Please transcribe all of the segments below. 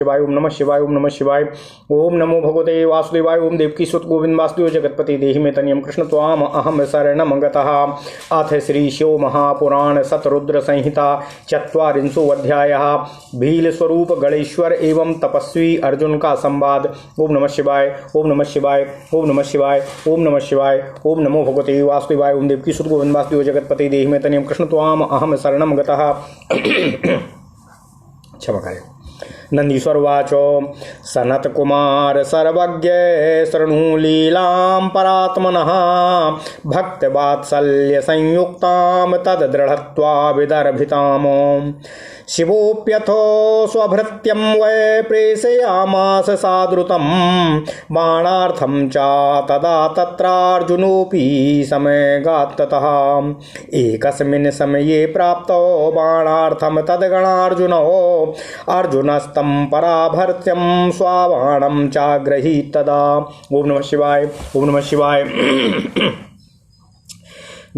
शिवाय ओम नमः शिवाय ओम नमः शिवाय ओम नमो भगवते वासुदेवाय ओम देवकी सुत गोविंद वासुदेव जगतपति देहि मे तनियम कृष्ण त्वाम अहम शरणम गतः। अथ श्री शिव महापुराण शतरुद्र संहिता चत्वारिंशो अध्यायः भील स्वरूप गणेश्वर एवं तपस्वी अर्जुन का संवाद। ओम नमः शिवाय ओम नमः शिवाय ओम नमः शिवाय ओम नमः शिवाय ओम नमो भगवते वासुदेवाय ओम देवकी सुत गोविंद वासुदेव जगतपति देहि मे तनियम कृष्ण त्वाम अहम शरणम गतः। क्षमा करें। नंदीश्वरवाचो सनत्कुमार सर्वज्ञ शृणु लीलां परात्मनः भक्तवात्सल्य संयुक्तां तद्दृढत्वा विदर्भिताम्। शिवोऽप्यथो स्वभृत्यं वै प्रेषयामास सादृतं बाणार्थं च तदा तत्रार्जुनोऽपि समगात्ततः। एकस्मिन् समये प्राप्तो बाणार्थं तद्गणार्जुनो अर्जुनस्तं पराभर्त्यं स्वाबाणं चाग्रहीत तदा। ओम नमः शिवाय ओम नमः शिवाय।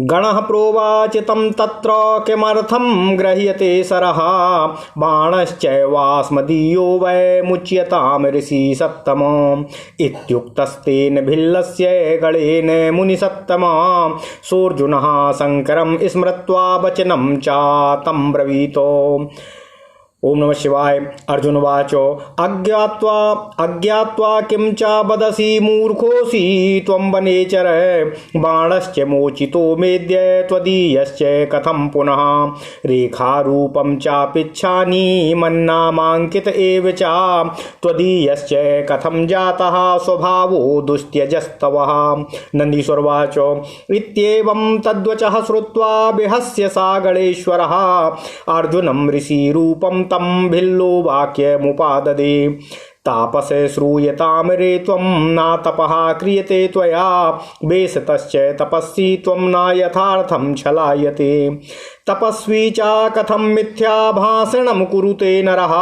गणः प्रोवाच तं तत्र किमर्थं गृह्यते सरः बाणश्चैवास्मदीयो वै मुच्यतां ऋषि सत्तम। इत्युक्तस्तेन भिल्लस्य गणेन मुनिसत्तम सोऽर्जुनः शङ्करं स्मृत्वा वचनं च तं ब्रवीतो। ओम नमः शिवाय। अर्जुन वाचो अज्ञात्वा किं च वदसि मूर्खोऽसि त्वं वनेचर बाणश्च मोचितो मेद्य त्वदीयश्च कथं पुनः रेखारूपं चापिच्छानि मन्नामाङ्कित एव च त्वदीयश्च कथं जातः स्वभावो दुस्त्यजस्तवः। नन्दीश्वरवाचो इत्येवं तद्वचः श्रुत्वा विहस्य सा गणेश्वरः अर्जुनं ऋषिरूपं तं भिल्लो वाक्यमुपाददे। तापसे श्रूयतां रे त्वं न तपः क्रियते त्वया वेशतश्च तपस्वी त्वं न यथार्थं छलायते। तपस्वी च कथं मिथ्या भाषणं कुरुते नरः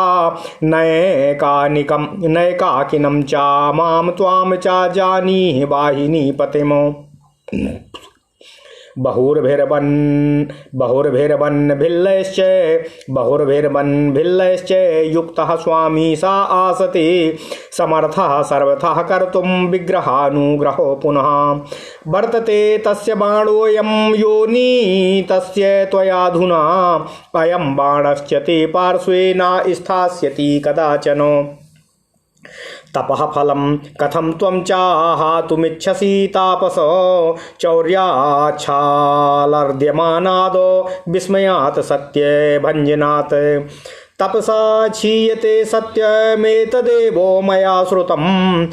नैकाकिनं च मां त्वां च जानीहि वाहिनी पतिम्। बहुर्भिर्बन्भिल्लैश्च युक्तः स्वामी सा आसते समर्थः सर्वतः कर्तुं विग्रहानुग्रहो पुनः। वर्तते तस्य बाणोऽयं योनि तस्य त्वयाधुना अयं बाणश्च ते पार्श्वे न स्थास्यति कदाचन। तपः फलं कथं त्वं चाहातुमिच्छसि तापस चौर्याच्छालर्द्यमानादो विस्मयात् सत्यभञ्जनात्। तपसा क्षीयते सत्यमेतदेवो मया श्रुतं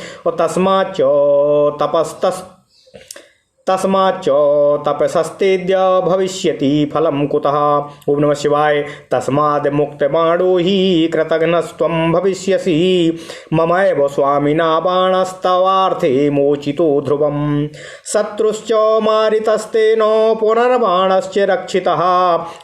तस्माच्च तपसस्तेद्य भविष्यति फलं कुतः। ओम नमः शिवाय। तस्माद् मुक्तबाणो हि कृतघ्नस्त्वं भविष्यसि ममैव स्वामिना बाणस्तवार्थे मोचितो ध्रुवम्। शत्रुश्च मारितस्तेन पुनर्बाणश्च रक्षितः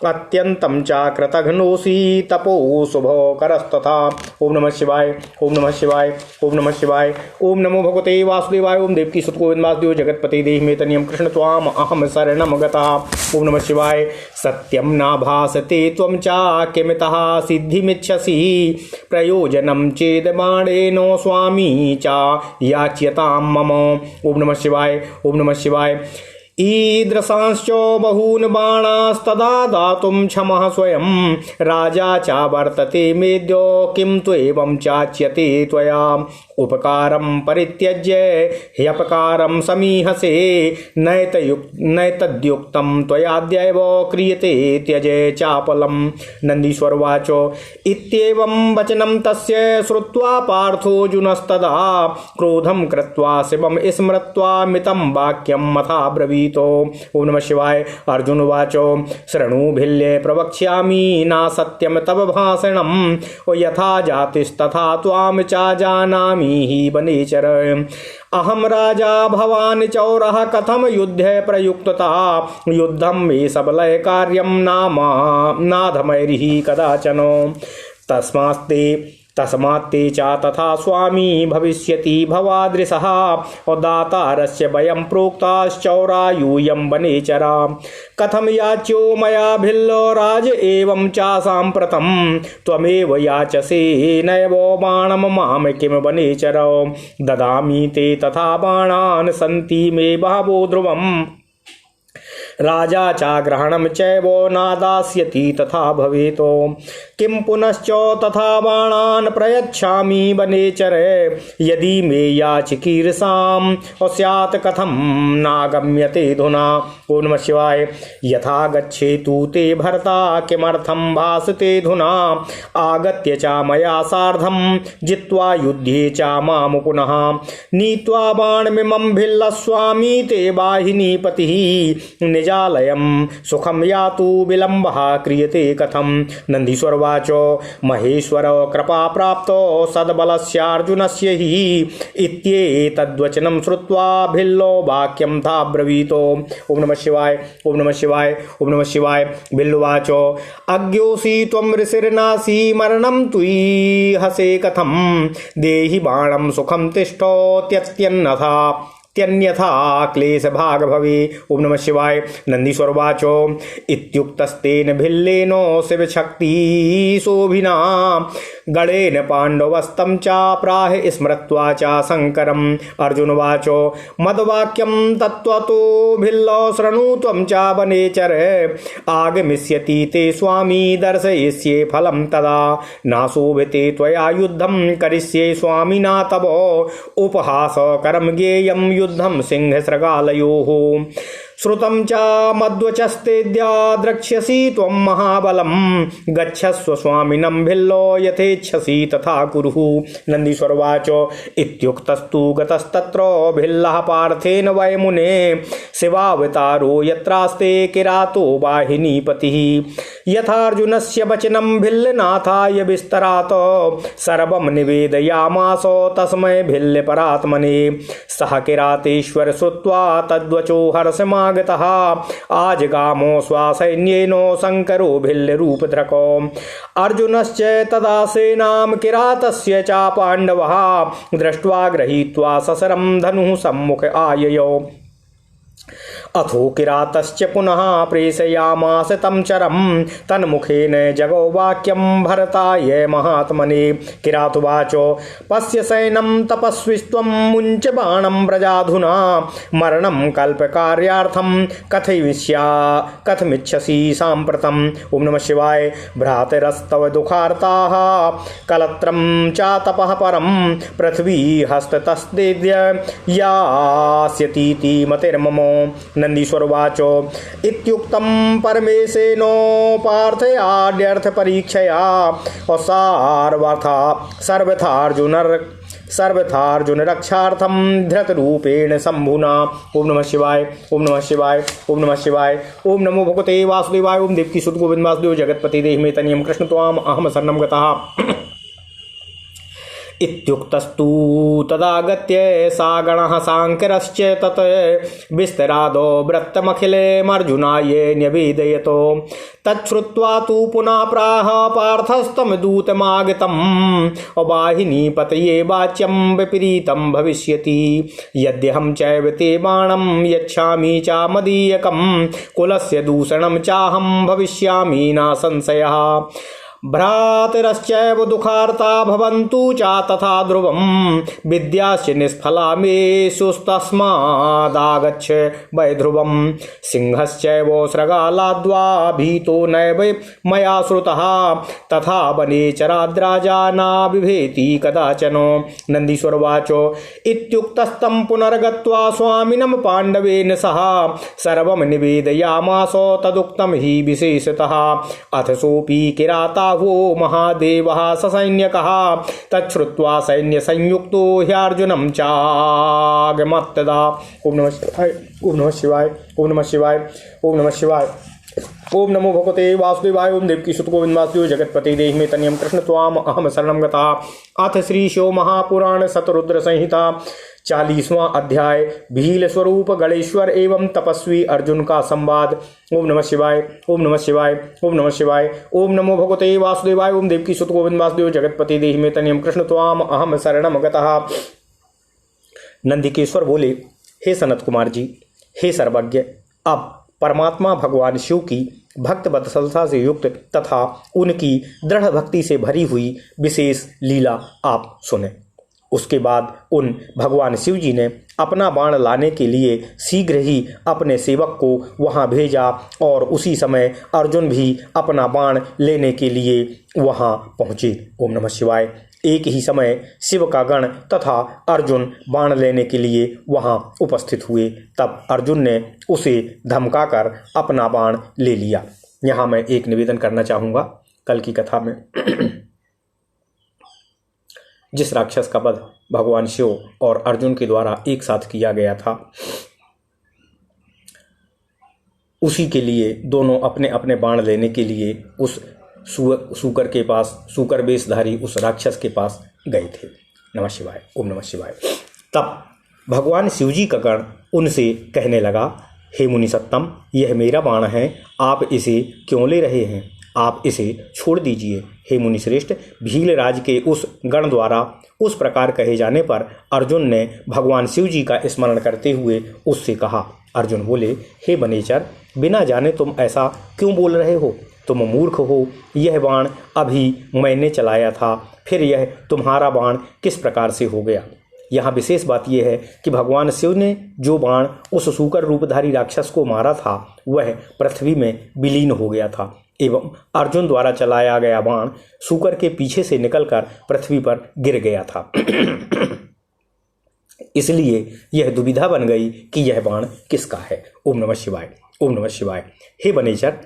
अत्यन्तं च कृतघ्नोऽसि तपो शुभकरस्तथा। ओम नमः शिवाय ओम नमः शिवाय ओम नमः शिवाय। ओम नमो भगवते वासुदेवाय ओम देवकी सुत गोविंद वासुदेव जगतपति देहि मे तनियम कृष्ण त्वाम अहम शरणम गतः। ओम नमः शिवाय। सत्यं न भासते त्वं च किमितः सिद्धिमिच्छसि प्रयोजनं चेद बाणेन स्वामी च याच्यतां मम। ओम नमः शिवाय ओम नमः शिवाय। ईदृशांश्च बहून् बाणास्तदा दातुं क्षमः स्वयं राजा च वर्तते मेद्यो किं त्वेवं चाच्यते त्वया। उपकारं परित्यज्य ह्यपकारं समीहसे नैतद्युक्तं त्वयाद्यैव क्रियते त्यज चापलम्। नन्दीश्वरवाचो इत्येवं वचनं तस्य श्रुत्वा पार्थोऽर्जुनस्तदा क्रोधं कृत्वा शिवं स्मृत्वा मितं वाक्यं मथा ब्रवीत्। ओम नमः शिवाय। अर्जुन वाचो शृणु भिल्ले प्रवक्ष्यामि न सत्यं तव भाषणं यथा जातिस्तथा त्वां च जानामि हि वनेचर। अहम राजा भवान् चौरः कथम युद्धे प्रयुक्तता युद्धं मे सबलय कार्यं नाधमैरिहि कदाचन। तस्मात्ते च तथा स्वामी भविष्यति भवादृशः दातारस्य वयं प्रोक्ताश्चौरायूयं वनेचरा कथं याच्यो मया भिल्लो राज एवं च साम्प्रतं त्वमेव याचसे नैव बाणं मां किं वनेचर ददामि ते तथा बाणान् सन्ति मे बहवो ध्रुवम् राजा चाग्रहणं चैव नादास्यति तथा भवेत् किं पुनश्च तथा बाणान् प्रयच्छामि वनेचरे यदि मे याचिकीर्षां स्यात् कथं नागम्यते धुना। ओं नमः शिवाय। यथा गच्छेतु ते भर्ता किमर्थं भासते धुना आगत्य च मया सार्धं जित्वा युध्ये च मां पुनः नीत्वा बाणमिमं भिल्लस्वामी ते वाहिनीपतिः निजालयं सुखं यातु विलम्बः क्रियते कथं। नन्दीश्वरवाच महेश्वर कृपा प्राप्तो सद्बलस्यार्जुनस्य हि इत्येतद्वचनं श्रुत्वा भिल्लो वाक्यं थाब्रवीतो। ओं नमः शिवाय। ओं नमः शिवाय। ओं नमः शिवाय। भिल्लुवाच अज्ञोऽसि त्वं ऋषिर्नासि मरणं तुयीहसे कथं देहि बाणं सुखं तिष्ठो त्यन्यथा क्लेश भाग भवे। ओं नमः शिवाय। नन्दीश्वरवाच इत्युक्तस्तेन भिल्लेन शिवशक्ति शोभिना गणेन पाण्डवस्तं च प्राह स्मृत्वा च शङ्करम्। अर्जुनवाच मद्वाक्यं तत्त्वतो भिल्लो शृणु त्वं च वनेचर आगमिष्यति ते स्वामी दर्शयिष्ये फलं तदा नाशोभते त्वया युद्धं करिष्ये स्वामिना तव उपहासकरं ज्ञेयं युद्धं सिंहशृगालयोः श्रुतं च मद्वचस्तेद्या द्रक्ष्यसि त्वं महाबलं गच्छस्व स्वामिनं भिल्लो यथेच्छसि तथा कुरुः। नन्दीश्वरवाच इत्युक्तस्तु गतस्तत्र भिल्लः पार्थेन वै मुने शिवावतारो यत्रास्ते किरातो वाहिनीपतिः यथार्जुनस्य वचनं भिल्लनाथाय विस्तरात् सर्वं निवेदयामास तस्मै भिल्लपरात्मने सः किरातेश्वर श्रुत्वा तद्वचो हर्षमागतः आजगामो स्वसैन्येन शङ्करो भिल्लरूपधृको अर्जुनश्च तदा सेनां किरातस्य च पाण्डवः दृष्ट्वा गृहीत्वा ससरं धनुः सम्मुख आययौ अथो किरातश्च पुनः प्रेषयामास तं चरं तन्मुखेन जगौ वाक्यं भरताय महात्मने। किरातुवाच पश्य सैनं तपस्विस्त्वं मुञ्च बाणं व्रजाधुना मरणं कल्पकार्यार्थं कथमिच्छसि साम्प्रतम्। ओं नमः शिवाय। भ्रातरस्तव दुःखार्ताः कलत्रं च तपः परं पृथ्वी हस्ततस्तेद्य यास्यतीति मतिर्मम। नन्दीश्वरवाच इत्युक्तं परमेशेनो पार्थयाद्यर्थपरीक्षया सर्वथार्जुन रक्षार्थं धृतरूपेण शम्भुना। ओं नमः शिवाय। ओं नमः शिवाय। ओं नमः शिवाय। ओं नमो भगवते वासुदेवाय। ओं देवकी सुत गोविंद वासुदेव जगत्पति देहि मे तनियं कृष्ण त्वाम अहम शरणं गतः। इत्युक्तस्तु तदागत्य सा गणः साङ्करश्च तत् विस्तरादो व्रतमखिलेमर्जुनाय न्यवेदयतो तच्छ्रुत्वा तु पुनः प्राह पार्थस्तं दूतमागतम् वाहिनीपतये वाच्यं विपरीतं भविष्यति यद्यहं चैव ते बाणं यच्छामि च मदीयकं कुलस्य दूषणं चाहं भविष्यामि न संशयः भ्रातरश्चैव दुःखार्ता भवन्तु च तथा ध्रुवं विद्याश्च निष्फला मे सुस्तस्मादागच्छ वै ध्रुवं सिंहश्चैव शृगालाद्वा भीतो नैव मया श्रुतः तथा वनेचराद्राजा न बिभेति कदाचन। नन्दीश्वरवाच इत्युक्तस्तं पुनर्गत्वा स्वामिनं पाण्डवेन सह सर्वं निवेदयामास तदुक्तं हि विशेषतः अथ सोऽपि किराता वो महादेवः ससैन्यकः तच्छ्रुत्वा सैन्यसंयुक्तो ह्यर्जुनं चागमत्तदा। ओं नमः शिवाय। ओं नमः शिवाय। ओं नमः शिवाय। ओं नमः शिवाय। ओम नमो भगवते वासुदेवाय। ओम देवकी सुत गोविंद वासुदेव जगतपते देहि मे तनियम कृष्ण त्वाम अहम शरणं गता। अथ श्री शिव महापुराण शतरुद्र संहिता 40वां अध्याय भील स्वरूप गणेश्वर एवं तपस्वी अर्जुन का संवाद। ओम नमः शिवाय। ओम नमः शिवाय। ओम नमः शिवाय। ओम नमो भगवते वासुदेवाय। ओम देवकी सुत गोविंद वासुदेव जगतपते देहि मे तनियम कृष्ण त्वाम अहम शरणं गतः। नंदिकेश्वर बोले, हे सनत कुमार जी, हे सर्वज्ञ, अब परमात्मा भगवान शिव की भक्त वत्सलता से युक्त तथा उनकी दृढ़ भक्ति से भरी हुई विशेष लीला आप सुने। उसके बाद उन भगवान शिव जी ने अपना बाण लाने के लिए शीघ्र ही अपने सेवक को वहां भेजा और उसी समय अर्जुन भी अपना बाण लेने के लिए वहां पहुंचे। ओम नमः शिवाय। एक ही समय शिव का गण तथा अर्जुन बाण लेने के लिए वहां उपस्थित हुए। तब अर्जुन ने उसे धमकाकर अपना बाण ले लिया। यहाँ मैं एक निवेदन करना चाहूँगा। कल की कथा में जिस राक्षस का वध भगवान शिव और अर्जुन के द्वारा एक साथ किया गया था, उसी के लिए दोनों अपने अपने बाण लेने के लिए उस सूकर के पास, सूकर वेशधारी उस राक्षस के पास गए थे। नमः शिवाय। ओम नमः शिवाय। तब भगवान शिवजी का गण उनसे कहने लगा, हे मुनि सत्तम, यह मेरा बाण है, आप इसे क्यों ले रहे हैं? आप इसे छोड़ दीजिए। हे मुनि श्रेष्ठ, भीलराज के उस गण द्वारा उस प्रकार कहे जाने पर अर्जुन ने भगवान शिव जी का स्मरण करते हुए उससे कहा। अर्जुन बोले, हे वनेचर, बिना जाने तुम ऐसा क्यों बोल रहे हो? तुम मूर्ख हो। यह बाण अभी मैंने चलाया था, फिर यह तुम्हारा बाण किस प्रकार से हो गया? यहाँ विशेष बात यह है कि भगवान शिव ने जो बाण उस सूकर रूपधारी राक्षस को मारा था वह पृथ्वी में विलीन हो गया था एवं अर्जुन द्वारा चलाया गया बाण सूकर के पीछे से निकलकर पृथ्वी पर गिर गया था। इसलिए यह दुविधा बन गई कि यह बाण किसका है। ओम नमः शिवाय। ओम नमः शिवाय। हे वनेचर,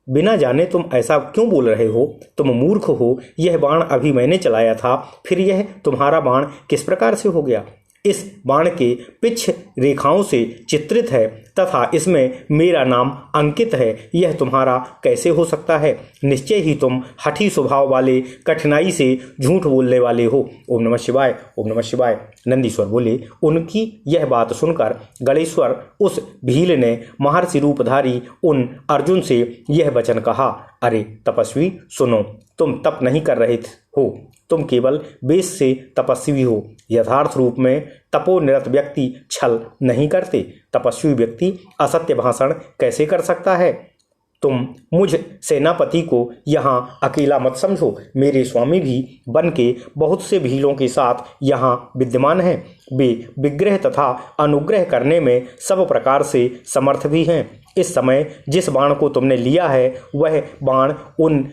बिना जाने तुम ऐसा क्यों बोल रहे हो? तुम मूर्ख हो। यह बाण अभी मैंने चलाया था, फिर यह तुम्हारा बाण किस प्रकार से हो गया? इस बाण के पिछ रेखाओं से चित्रित है तथा इसमें मेरा नाम अंकित है। यह तुम्हारा कैसे हो सकता है? निश्चय ही तुम हठी स्वभाव वाले, कठिनाई से झूठ बोलने वाले हो। ओम नमः शिवाय। ओम नमः शिवाय। नंदीश्वर बोले, उनकी यह बात सुनकर गणेश्वर उस भील ने महर्षि रूपधारी उन अर्जुन से यह वचन कहा, अरे तपस्वी सुनो, तुम तप नहीं कर रहे हो, तुम केवल वेश से तपस्वी हो। यथार्थ रूप में तपोनिरत व्यक्ति छल नहीं करते। तपस्वी व्यक्ति असत्य भाषण कैसे कर सकता है? तुम मुझ सेनापति को यहाँ अकेला मत समझो। मेरे स्वामी भी बन के बहुत से भीलों के साथ यहाँ विद्यमान हैं। वे विग्रह तथा अनुग्रह करने में सब प्रकार से समर्थ भी हैं। इस समय जिस बाण को तुमने लिया है वह बाण उन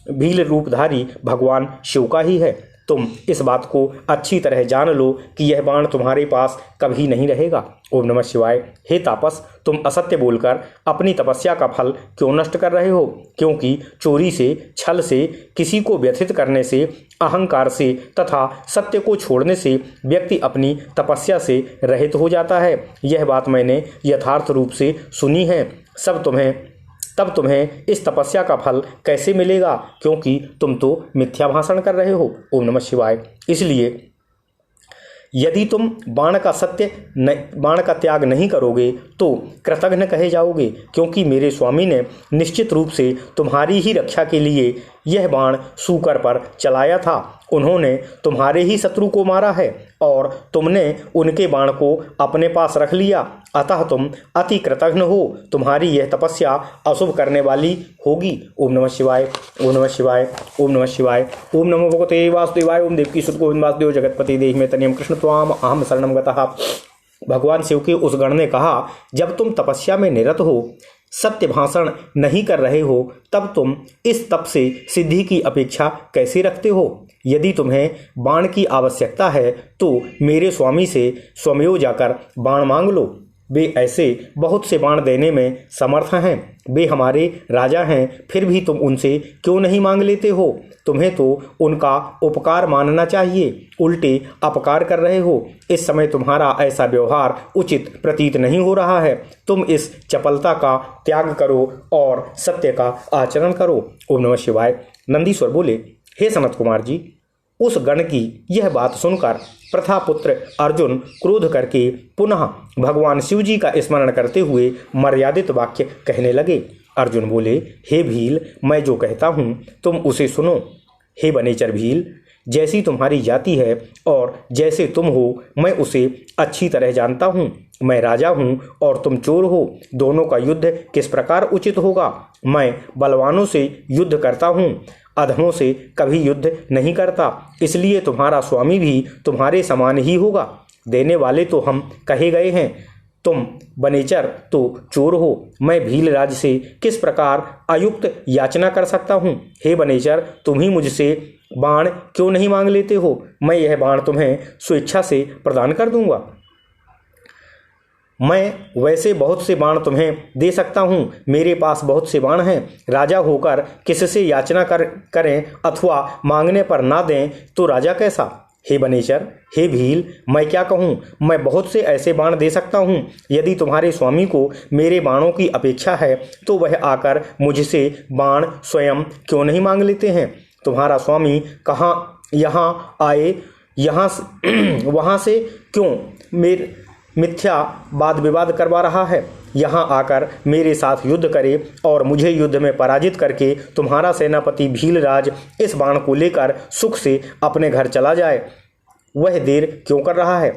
भील रूपधारी भगवान शिव का ही है। तुम इस बात को अच्छी तरह जान लो कि यह बाण तुम्हारे पास कभी नहीं रहेगा। ओम नमः शिवाय। हे तापस, तुम असत्य बोलकर अपनी तपस्या का फल क्यों नष्ट कर रहे हो? क्योंकि चोरी से, छल से, किसी को व्यथित करने से, अहंकार से तथा सत्य को छोड़ने से व्यक्ति अपनी तपस्या से रहित हो जाता है। यह बात मैंने यथार्थ रूप से सुनी है। तब तुम्हें इस तपस्या का फल कैसे मिलेगा? क्योंकि तुम तो मिथ्या भाषण कर रहे हो। ओम नमः शिवाय। इसलिए यदि तुम बाण का त्याग नहीं करोगे तो कृतघ्न कहे जाओगे, क्योंकि मेरे स्वामी ने निश्चित रूप से तुम्हारी ही रक्षा के लिए यह बाण सूकर पर चलाया था। उन्होंने तुम्हारे ही शत्रु को मारा है और तुमने उनके बाण को अपने पास रख लिया। अतः तुम अति कृतघ्न हो। तुम्हारी यह तपस्या अशुभ करने वाली होगी। ओम नमः शिवाय। ओम नमः शिवाय। ओम नमः शिवाय। ओम नमो भगवते वासुदेवाय। ओम देवकी सुत गोविंद वासुदेव जगतपति देहि मे तनियम कृष्ण त्वाम अहम शरणं गतः। भगवान शिव के उस गण ने कहा, जब तुम तपस्या में निरत हो, सत्य भाषण नहीं कर रहे हो, तब तुम इस तप से सिद्धि की अपेक्षा कैसे रखते हो? यदि तुम्हें बाण की आवश्यकता है तो मेरे स्वामी से स्वमेव जाकर बाण मांग लो। वे ऐसे बहुत से बाण देने में समर्थ हैं। वे हमारे राजा हैं, फिर भी तुम उनसे क्यों नहीं मांग लेते हो? तुम्हें तो उनका उपकार मानना चाहिए, उल्टे अपकार कर रहे हो। इस समय तुम्हारा ऐसा व्यवहार उचित प्रतीत नहीं हो रहा है। तुम इस चपलता का त्याग करो और सत्य का आचरण करो। ओम नमः शिवाय। नंदीश्वर बोले, हे सनत कुमार जी, उस गण की यह बात सुनकर प्रथापुत्र अर्जुन क्रोध करके पुनः भगवान शिव जी का स्मरण करते हुए मर्यादित वाक्य कहने लगे। अर्जुन बोले, हे भील, मैं जो कहता हूँ तुम उसे सुनो। हे बनेचर भील, जैसी तुम्हारी जाति है और जैसे तुम हो, मैं उसे अच्छी तरह जानता हूँ। मैं राजा हूँ और तुम चोर हो। दोनों का युद्ध किस प्रकार उचित होगा? मैं बलवानों से युद्ध करता हूँ, अधमों से कभी युद्ध नहीं करता। इसलिए तुम्हारा स्वामी भी तुम्हारे समान ही होगा। देने वाले तो हम कहे गए हैं, तुम बनेचर तो चोर हो। मैं भीलराज से किस प्रकार अयुक्त याचना कर सकता हूँ? हे बनेचर, तुम ही मुझसे बाण क्यों नहीं मांग लेते हो? मैं यह बाण तुम्हें स्वेच्छा से प्रदान कर दूंगा। मैं वैसे बहुत से बाण तुम्हें दे सकता हूँ। मेरे पास बहुत से बाण हैं। राजा होकर किससे याचना करें अथवा मांगने पर ना दें तो राजा कैसा? हे बनेचर, हे भील, मैं क्या कहूँ? मैं बहुत से ऐसे बाण दे सकता हूँ। यदि तुम्हारे स्वामी को मेरे बाणों की अपेक्षा है तो वह आकर मुझसे बाण स्वयं क्यों नहीं मांग लेते हैं? तुम्हारा स्वामी कहाँ यहाँ आए, यहाँ वहाँ से क्यों मेरे मिथ्या वाद विवाद करवा रहा है? यहाँ आकर मेरे साथ युद्ध करे और मुझे युद्ध में पराजित करके तुम्हारा सेनापति भीलराज इस बाण को लेकर सुख से अपने घर चला जाए। वह देर क्यों कर रहा है?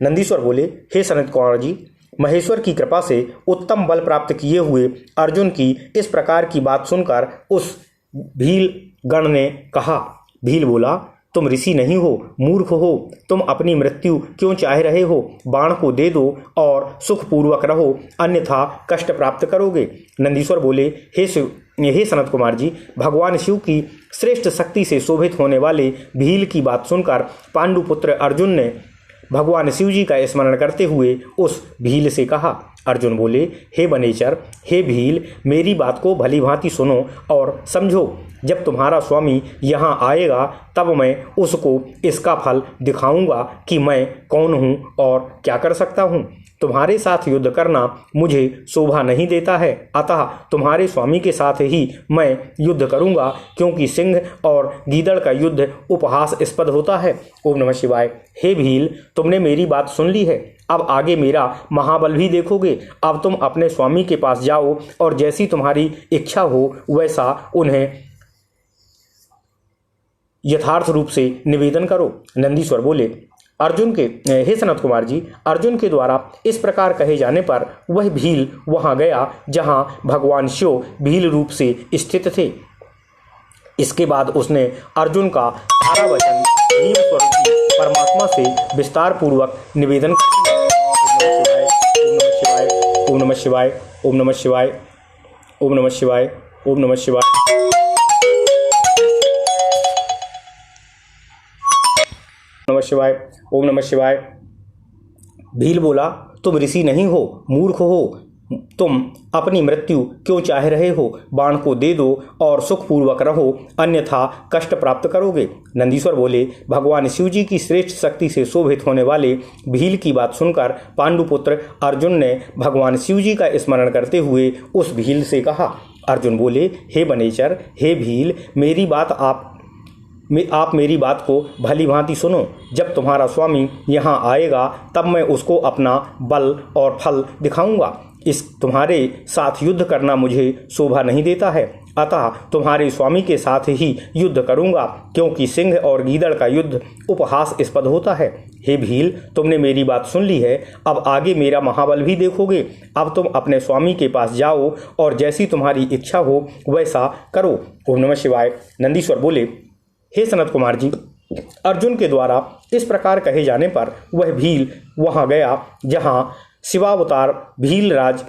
नंदीश्वर बोले, हे सनत कुमार जी, महेश्वर की कृपा से उत्तम बल प्राप्त किए हुए अर्जुन की इस प्रकार की बात सुनकर उस भील गण ने कहा। भील बोला, तुम ऋषि नहीं हो, मूर्ख हो। तुम अपनी मृत्यु क्यों चाह रहे हो? बाण को दे दो और सुखपूर्वक रहो, अन्यथा कष्ट प्राप्त करोगे। नंदीश्वर बोले, हे सनत कुमार जी, भगवान शिव की श्रेष्ठ शक्ति से शोभित होने वाले भील की बात सुनकर पांडुपुत्र अर्जुन ने भगवान शिव जी का स्मरण करते हुए उस भील से कहा। अर्जुन बोले, हे बनेचर, हे भील, मेरी बात को भली भांति सुनो और समझो। जब तुम्हारा स्वामी यहाँ आएगा तब मैं उसको इसका फल दिखाऊंगा कि मैं कौन हूँ और क्या कर सकता हूँ। तुम्हारे साथ युद्ध करना मुझे शोभा नहीं देता है, अतः तुम्हारे स्वामी के साथ ही मैं युद्ध करूंगा, क्योंकि सिंह और गीदड़ का युद्ध उपहासास्पद होता है। ओम नमः शिवाय। हे भील, तुमने मेरी बात सुन ली है, अब आगे मेरा महाबल भी देखोगे। अब तुम अपने स्वामी के पास जाओ और जैसी तुम्हारी इच्छा हो वैसा उन्हें यथार्थ रूप से निवेदन करो। नंदीश्वर बोले, हे सनत कुमार जी, अर्जुन के द्वारा इस प्रकार कहे जाने पर वह भील वहां गया जहां भगवान शिव भील रूप से स्थित थे। इसके बाद उसने अर्जुन का सारा वचन भीम स्वरूपी परमात्मा से विस्तार पूर्वक निवेदन कर दिया। ओम नमः शिवाय, ओम नमः शिवाय, ओम नमः शिवाय, ओम नमः शिवाय, ओम नमः शिवाय, ओम नमः शिवाय। भील बोला, तुम ऋषि नहीं हो, मूर्ख हो। तुम अपनी मृत्यु क्यों चाह रहे हो? बाण को दे दो और सुखपूर्वक रहो, अन्यथा कष्ट प्राप्त करोगे। नंदीश्वर बोले, भगवान शिव जी की श्रेष्ठ शक्ति से शोभित होने वाले भील की बात सुनकर पांडुपुत्र अर्जुन ने भगवान शिव जी का स्मरण करते हुए उस भील से कहा। अर्जुन बोले, हे बनेचर, हे भील, आप मेरी बात को भली भांति सुनो। जब तुम्हारा स्वामी यहाँ आएगा तब मैं उसको अपना बल और फल दिखाऊंगा। इस तुम्हारे साथ युद्ध करना मुझे शोभा नहीं देता है, अतः तुम्हारे स्वामी के साथ ही युद्ध करूंगा, क्योंकि सिंह और गीदड़ का युद्ध उपहासास्पद होता है। हे भील, तुमने मेरी बात सुन ली है, अब आगे मेरा महाबल भी देखोगे। अब तुम अपने स्वामी के पास जाओ और जैसी तुम्हारी इच्छा हो वैसा करो। ओम नमः शिवाय। नंदीश्वर बोले, हे सनत कुमार जी, अर्जुन के द्वारा इस प्रकार कहे जाने पर वह भील वहां गया जहां शिवावतार भीलराज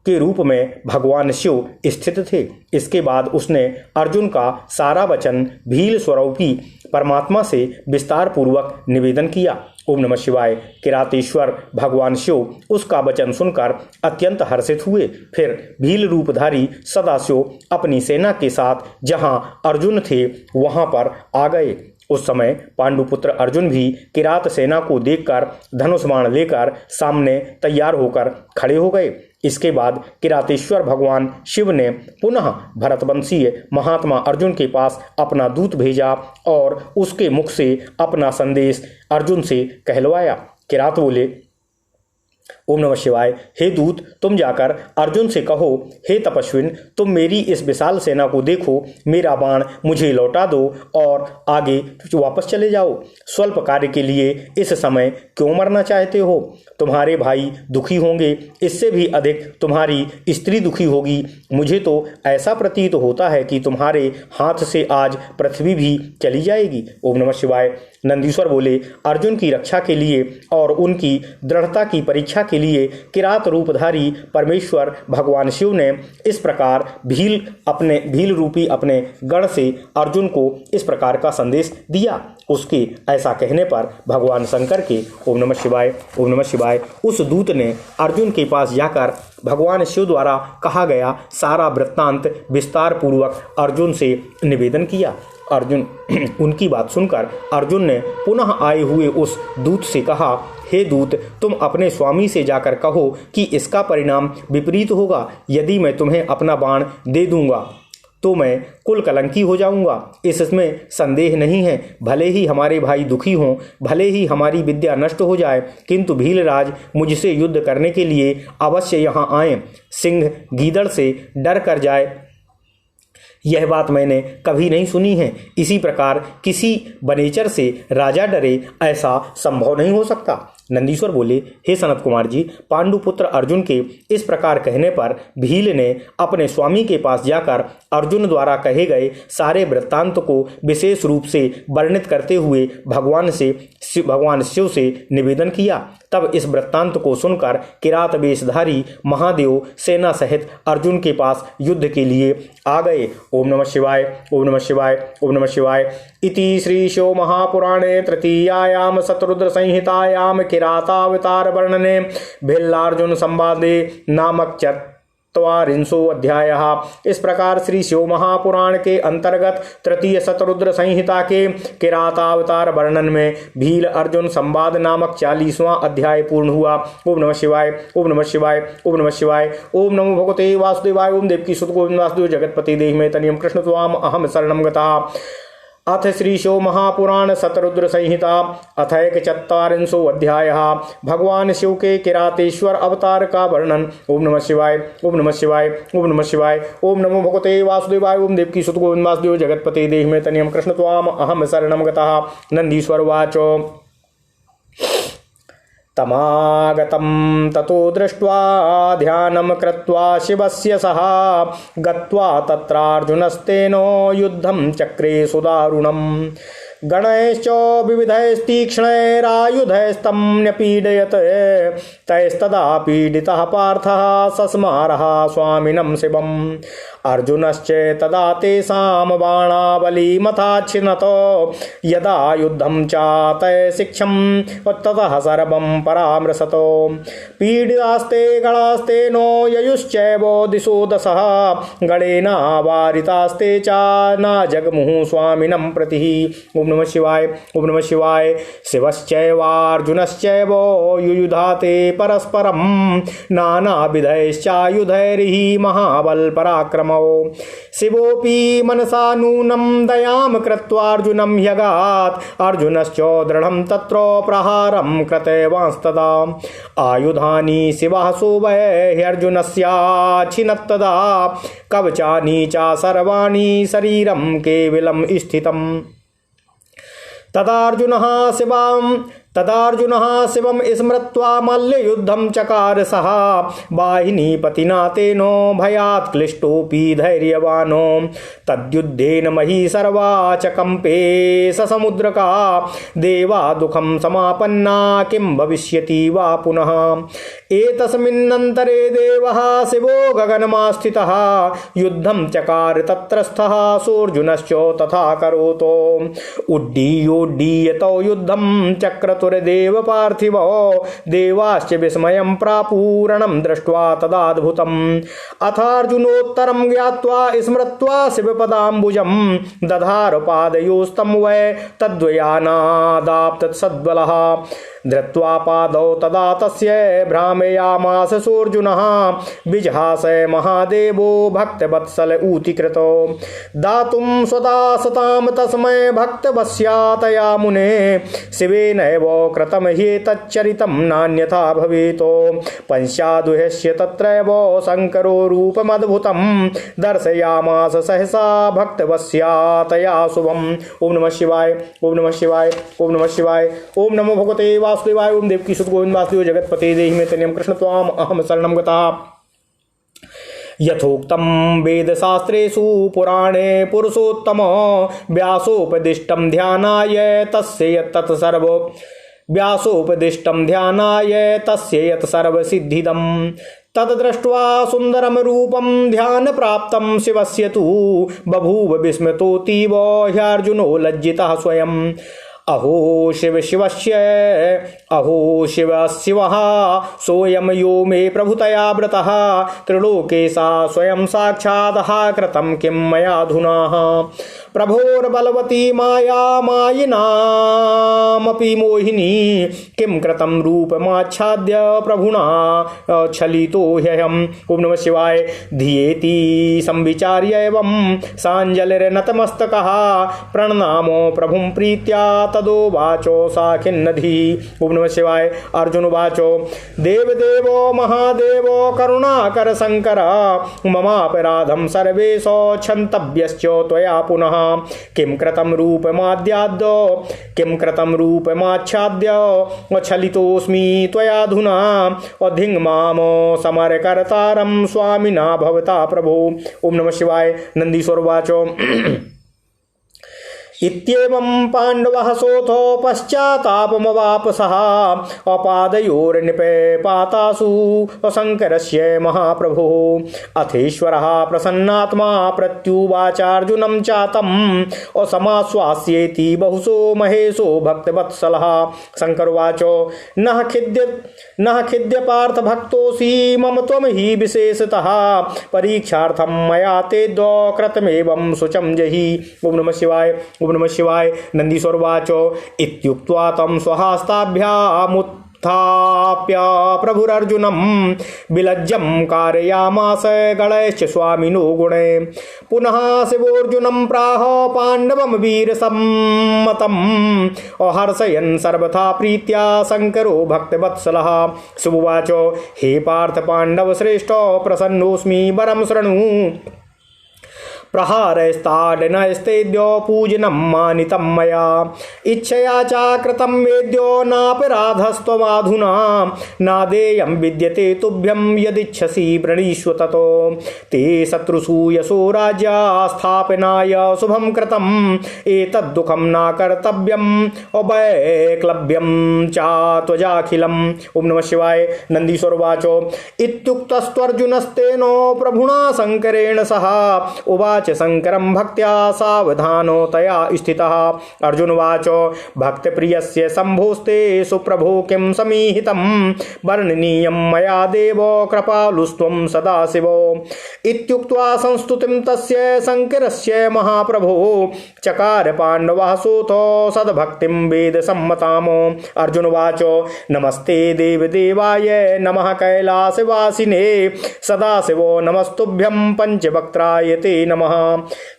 के रूप में भगवान शिव स्थित थे। इसके बाद उसने अर्जुन का सारा वचन भील स्वरूपी परमात्मा से विस्तार पूर्वक निवेदन किया। ओम नमः शिवाय। किरातेश्वर भगवान शिव उसका वचन सुनकर अत्यंत हर्षित हुए। फिर भील रूपधारी सदाशिव अपनी सेना के साथ जहां अर्जुन थे वहां पर आ गए। उस समय पांडुपुत्र अर्जुन भी किरात सेना को देखकर धनुष बाण लेकर सामने तैयार होकर खड़े हो गए। इसके बाद किरातेश्वर भगवान शिव ने पुनः भरतवंशीय महात्मा अर्जुन के पास अपना दूत भेजा और उसके मुख से अपना संदेश अर्जुन से कहलवाया। किरात बोले, ओम नमः शिवाय। हे दूत, तुम जाकर अर्जुन से कहो, हे तपस्विन, तुम मेरी इस विशाल सेना को देखो, मेरा बाण मुझे लौटा दो और आगे वापस चले जाओ। स्वल्प कार्य के लिए इस समय क्यों मरना चाहते हो? तुम्हारे भाई दुखी होंगे, इससे भी अधिक तुम्हारी स्त्री दुखी होगी। मुझे तो ऐसा प्रतीत होता है कि तुम्हारे हाथ से आज पृथ्वी भी चली जाएगी। ओम नमः शिवाय। नंदीश्वर बोले, अर्जुन की रक्षा के लिए और उनकी दृढ़ता की परीक्षा के लिए किरात रूपधारी परमेश्वर भगवान शिव ने इस प्रकार भील रूपी अपने गण से अर्जुन को इस प्रकार का संदेश दिया। उसके ऐसा कहने पर भगवान शंकर के ओम नमः शिवाय, ओम नमः शिवाय, उस दूत ने अर्जुन के पास जाकर भगवान शिव द्वारा कहा गया सारा वृत्तांत विस्तार पूर्वक अर्जुन से निवेदन किया। अर्जुन उनकी बात सुनकर अर्जुन ने पुनः आए हुए उस दूत से कहा, हे दूत, तुम अपने स्वामी से जाकर कहो कि इसका परिणाम विपरीत होगा। यदि मैं तुम्हें अपना बाण दे दूंगा तो मैं कुल कलंकी हो जाऊंगा, इसमें संदेह नहीं है। भले ही हमारे भाई दुखी हों, भले ही हमारी विद्या नष्ट हो जाए, किंतु भीलराज मुझसे युद्ध करने के लिए अवश्य यहाँ आए। सिंह गीदड़ से डर कर जाए, यह बात मैंने कभी नहीं सुनी है। इसी प्रकार किसी वनेचर से राजा डरे, ऐसा संभव नहीं हो सकता। नंदीश्वर बोले, हे सनत कुमार जी, पांडुपुत्र अर्जुन के इस प्रकार कहने पर भील ने अपने स्वामी के पास जाकर अर्जुन द्वारा कहे गए सारे वृत्तांत को विशेष रूप से वर्णित करते हुए भगवान शिव से निवेदन किया। तब इस वृत्तांत को सुनकर किरात वेशधारी महादेव सेना सहित अर्जुन के पास युद्ध के लिए आ गए। ओम नमः शिवाय, ओम नमः शिवाय, ओम नमः शिवाय। इति श्री शिव महापुराणे तृतीयायाम शतरुद्र संहितायाम किरातावतार वर्णने भिल्लार्जुन संवादे नामक 44वां अध्याय। इस प्रकार श्री शिव महापुराण के अंतर्गत तृतीय शतरुद्र संहिता के किरातावतार वर्णन में भील अर्जुन संवाद नामक 40वां अध्याय पूर्ण हुआ। ओम नमः शिवाय, ओम नमः शिवाय, ओम नमः शिवाय। ओम नमो भगवते वासुदेवाय। ओम देवकी सुत गोविंद वासुदेव जगतपति देहि में तनियम कृष्ण त्वाम अहम शरणं गतः। अथ श्री शिव महापुराण शतरुद्र संहिता अथ 44वां अध्याय। भगवान शिव के किरातेश्वर अवतार का वर्णन। ओम नमः शिवाय, ओम नमः शिवाय, ओम नमः शिवाय। ओम नमो भगवते वासुदेवाय। ओम देवकी सुत गोविंद वासुदेव जगतपते देहि में तनियम कृष्ण त्वाम अहम शरणं गतः। नंदीश्वर उवाच, तमागतं ततो दृष्ट्वा ध्यानं कृत्वा शिवस्य सह गत्वा तत्रार्जुनस्तेनो युद्धं चक्रे सुदारुणम् गणैश्च विविधैस्तीक्ष्णैरायुधैस्तं न्यपीडयत् तैस्तदा पीडितः पार्थः सस्मारः स्वामिनं शिवम् अर्जुनश्च तदा तेषां बाणावलीमथाच्छिनतो यदा युद्धं चातय शिक्षं ततः सर्वं परामृशतो पीडितास्ते गणास्तेनो ययुश्चैव दिशो दशः गणेनावारितास्ते च न जगमुः स्वामिनं प्रतिः। ओम नमः शिवाय, ओम नमः शिवाय। शिवश्चैवार्जुनश्चैव युयुधाते परस्परं नानाविधैश्चायुधैर्हि महाबल पराक्रमौ। शिवोऽपि मनसा नूनं दयां कृत्वार्जुनं ह्यगात् अर्जुनश्च दृढं तत्र प्रहारं कृतवांस्तदा आयुधानि शिवः सोऽर्जुनस्याच्छिनत्तदा कवचानि च सर्वाणि शरीरं केवलं स्थितम्। तदार्जुनः शिवं स्मृत्वा मल्लयुद्धं चकार सः वाहिनीपतिना तेनो भयात् क्लिष्टोऽपि धैर्यवानो तद्युद्धेन मही सर्वा च कंपे ससमुद्रका देवा दुःखं समापन्ना किं भविष्यति वा पुनः। एतस्मिन्नन्तरे देवः शिवो गगनमास्थितः युद्धं चकार तत्रस्थः सोऽर्जुनश्च तथा करोतो उड्डीयोड्डीयतो युद्धं चक्रतो चतुर्देव पार्थिवो देवाश्च विस्मयं प्रापूरणं दृष्ट्वा तदाद्भुतम् अथार्जुनोत्तरं ज्ञात्वा स्मृत्वा शिवपदाम्बुजं दधार पादयोस्तं वै तद्वयानादाप्तसद्बलः धृत्वा पादौ तदा तस्य भ्रामयामास सोऽर्जुनः विजहास महादेवो भक्तवत्सल ऊति कृतो दातुं स्वदा सतां तस्मै भक्तवस्यातया मुने शिवेनैव कृतं ह्येतच्चरितं नान्यथा भवेतो पंचादुह्यस्य तत्रैव शङ्करो रूपमद्भुतं दर्शयामास सहसा भक्तवस्यातया शुभम्। ओम नमः शिवाय, ओम नमः शिवाय, ओम नमः शिवाय, ओम नमो भगवते वासुदेवाय। ओम देवकी सुत गोविंद वासुदेव जगतपते देहि मे तन्यं कृष्ण त्वाम अहम शरणं गतः। यथोक्तं वेदशास्त्रेषु पुराणे पुरुषोत्तम व्यासोपदिष्टं ध्यानाय तस्य यत् सर्व व्यासोपदिष्टं ध्यानाय तस्य यत् सर्वसिद्धिदं तद्दृष्ट्वा सुन्दरं रूपं ध्यान प्राप्तं शिवस्य तु बभूव विस्मृतोऽतीव ह्यर्जुनो लज्जितः स्वयं। अहो शिव शिवस्य अहो शिव शिवः सोऽयं यो मे प्रभुतया व्रतः त्रिलोकेशा स्वयं साक्षादः कृतं किं मयाधुना प्रभोर्बलवती माया मायिनामपि मोहिनी किं कृतं रूपमाच्छाद्य प्रभुना छलितो ह्यहम्। ओम नमः शिवाय। धियेति संविचार्य एवं साञ्जलिर्नतमस्तकः प्रणनामो प्रभुं प्रीत्या तदोवाचो सा खिन्नधि। ओम नमः शिवाय। अर्जुन वाचो देवदेवो महादेवो करुणाकर शंकर ममापराधं सर्वेशो क्षन्तव्यश्च त्वया पुनः किं कृतं रूपमाद्याद्य किं कृतं रूपमाच्छाद्य छलितोऽस्मि त्वयाधुना अधिं माम समरकर्तारं स्वामिना भवता प्रभो। ओम नमः शिवाय। नंदीश्वर वाचो इत्येवं पाण्डवः सोऽथो पश्चातापमवापसः अपादयोर्निपातासु शङ्करस्य महाप्रभुः अथेश्वरः प्रसन्नात्मा प्रत्युवाचार्जुनं चातम् असमाश्वास्येति बहुशो महेशो भक्तवत्सलः। शङ्करोवाचो नः खिद्य पार्थ भक्तोऽसि मम त्वं हि विशेषतः परीक्षार्थं मया ते द्वौ कृतमेवं शुचं जहि। ओम नमः शिवाय, ओम नमः शिवाय। नंदीश्वर वाचो इत्युक्त्वा तं स्वहस्ताभ्यामुत्थाप्य प्रभुरर्जुनं विलज्जं कारयामास गणैश्च स्वामिनो गुणे। पुनः शिवोऽर्जुनं प्राह पाण्डवं वीरसम्मतम् हर्षयन् सर्वथा प्रीत्या शङ्करो भक्तवत्सलः। सुवाचो हे पार्थ पाण्डवश्रेष्ठो प्रसन्नोऽस्मि वरं शृणु प्रहारस्ताडनस्तेद्यो पूजनं मानितं मया इच्छया चाकृतं वेद्यो नापराधस्त्वमाधुना नादेयं विद्यते तुभ्यं यदिच्छसि वृणीष्व ततो ते शत्रुषु यशो राज्या स्थापनाय शुभं कृतम् एतद्दुःखं न कर्तव्यम् अवैक्लव्यं च त्वजाखिलम्। ओम नमः शिवाय। नंदीश्वर वाचो इत्युक्तस्त्वर्जुनस्तेनो प्रभुना शङ्करेण सह उवाच शंकरं भक्त्या सावधानो तया स्थितः। अर्जुन वाचो भक्तप्रियस्य शम्भोस्ते सुप्रभो किं समीहितं वर्णनीयं मया देवो कृपालुस्त्वं सदाशिवो इत्युक्त्वा संस्तुतिं तस्य शङ्करस्य महाप्रभो चकार पाण्डवः सूतो सद्भक्तिं वेदसम्मताम्। अर्जुन वाचो नमस्ते देवदेवाय नमः कैलासवासिने सदाशिवो नमस्तुभ्यं पंचवक्त्राय ते नमः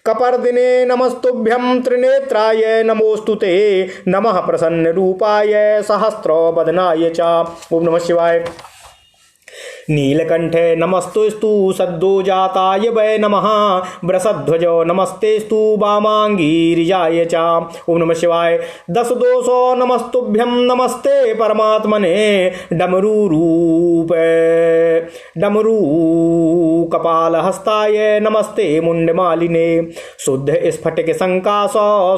कपर्दिने नमस्तुभ्यं त्रिनेत्राय नमोस्तुते नमः प्रसन्नरूपाय सहस्रवदनाय च। ओम नमः शिवाय। नीलकंठे नमस्तुस्तु सद्दो जाताय वै नमः वृषध्वजो नमस्तेस्तु वामांगीरिजाय च। ओम नमः शिवाय। दशदोषो नमस्तुभ्यं नमस्ते परमात्मने डमरू कपालहस्ताय नमस्ते मुंडमालिने शुद्ध स्फटिक संकाश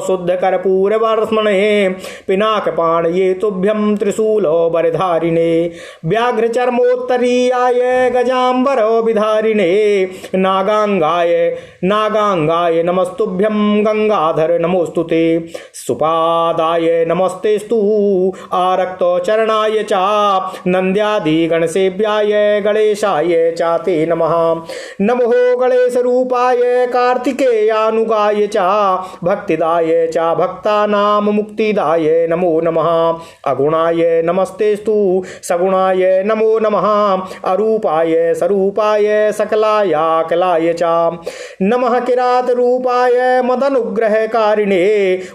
शुद्ध कर्पूर वर्ष्मणे पिनाकपाणये तुभ्यं त्रिशूलो वरधारिणे व्याघ्र चर्मोत्तरीया नागाय गजाम्बर विधारिणे नागांगाय नमस्तुभ्यं गंगाधर नमोस्तुते सुपादाय नमस्तेस्तु आरक्त चरणाय च नंद्यादि गणसेव्याय गणेशाय चाते नमः नमो गणेश रूपाय कार्तिकेयानुगाय च भक्तिदाय च भक्तानां मुक्तिदाय नमो नमः अगुणाय नमस्तेस्तु सगुणाय नमो नमः अरूपाय स्वरूपाय सकलाय कलाय च नमः किरात रूपाय मदनुग्रहकारिणे